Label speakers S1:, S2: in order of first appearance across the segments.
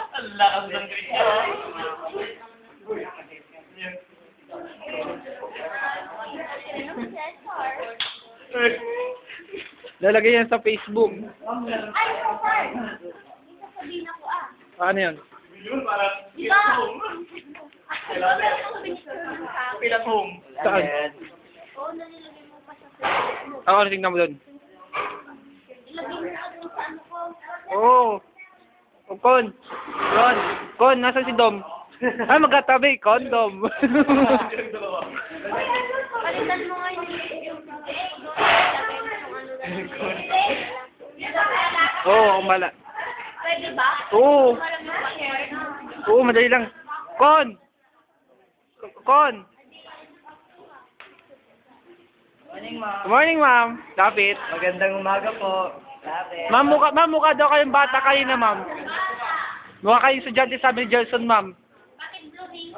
S1: Ang lakas ng ganyan.
S2: Lalagay yan sa Facebook.
S3: Ay, so far. Sasabihin ako
S2: Ano yun?
S3: Diba?
S1: Pilang home.
S2: Saan?
S3: Oo, nalilagay mo pa sa Facebook.
S2: Ako, ano tingnan mo doon?
S3: Ilagay mo na doon sa ano ko.
S2: Oo. Oh, Kon. Kon, nasan si Dom? Ay, magkatabi. Condom.
S3: Palitan mo nga yung
S2: Oo, mala.
S3: Pwede ba?
S2: Oo.
S3: Walang mapakyarin.
S2: Oo, madali lang. Kon! Kon! Good morning, ma'am. Lapit.
S1: Magandang umaga po. Lapit.
S2: Ma'am, mukha daw kayong bata kanina, ma'am. Mukha kayong estudyante, sabi ni Jelson, ma'am.
S3: Bakit blue ring?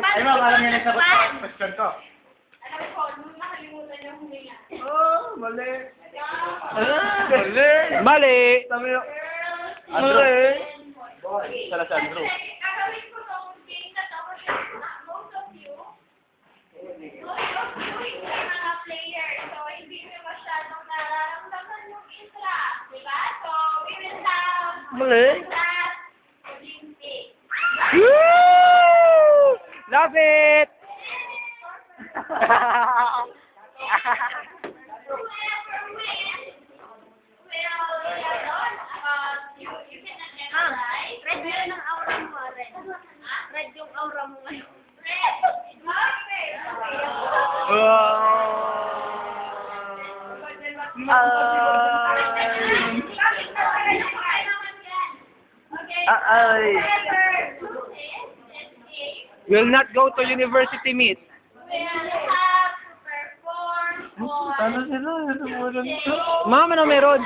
S1: Ay, ma'am, alam niya na sagot sa question ko.
S3: Alam ko, nung nakalimutan niyo huminga.
S1: Oh, mali.
S2: Mali. Mali.
S1: Andrew. Sala si Andrew.
S3: Gagawin ko tong game na to kasi most of you is mga player. So, hindi nyo masyadong nararamdaman yung isla. Diba? So, we will have
S2: Mali.
S3: class Olympics.
S2: Woo! Love it!
S3: Whoever wins will, you can memorize. Red yun ang aura mo, Red. Red yung aura mo ngayon. Red!
S1: Ay.
S2: Will not go to university meet.
S1: Ano sila? Ano mo lang ito?
S2: Ma'am, ano meron?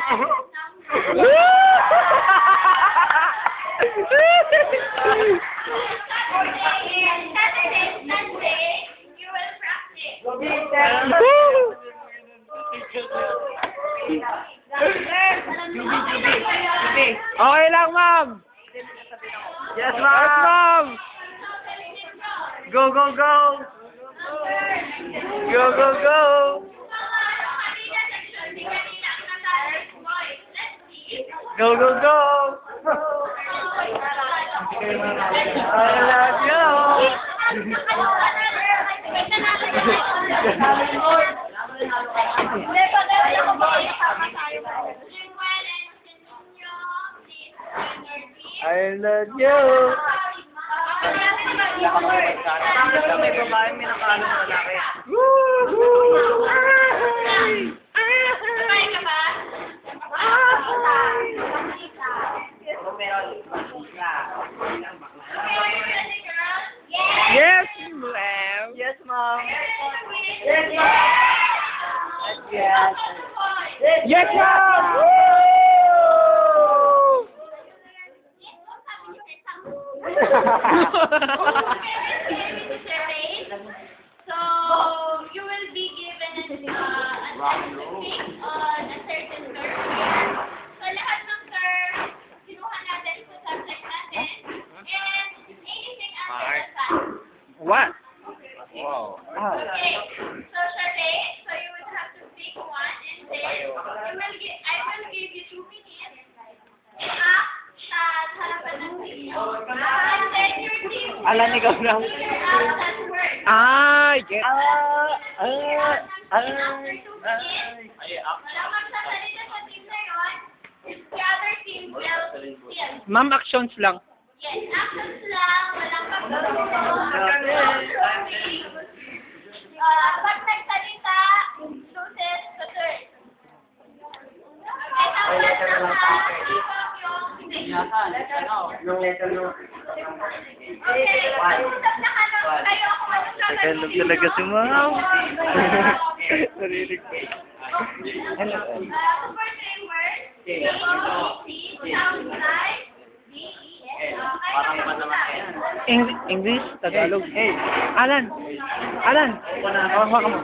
S2: Okay lang, ma'am.
S1: Yes,
S2: Yes,
S1: ma'am.
S2: ma'am.
S1: Go, go, go. Go, go, go. Go, go, go. I love you. I love you. May babae, may nakalo na lalaki.
S2: Yes, ma'am.
S1: Yes, ma'am.
S2: Yes, ma'am. Woo!
S3: So, you will be given a certificate on a certain term here. So, lahat ng term, kinuha natin sa subject natin. And anything after that.
S2: What?
S1: Wow.
S3: Okay. So, Shade, so you would have to pick one and then I will give you 2 minutes. Sa harapan ng team. And then your team will
S1: Alam, ikaw na.
S3: figure out that word.
S2: Ay, get.
S3: After 2 minutes, walang magsasalita sa team na yun. The other team will still.
S2: Ma'am, actions lang.
S3: Yes, actions lang, walang pag-throwing. Pag nagsalita, loses the turn. Ay, tapos na
S1: Yung letter no.
S3: Okay, usap na kayo kung ano
S1: Tagalog talaga si ma'am. Narinig ko. Hello.
S3: Super framework, D-E-C, sounds like D-E-S.
S1: Parang pa naman yan.
S2: English, Tagalog. Hey, Alan. Alan.
S1: Ako na.
S2: Oh, hawak mo.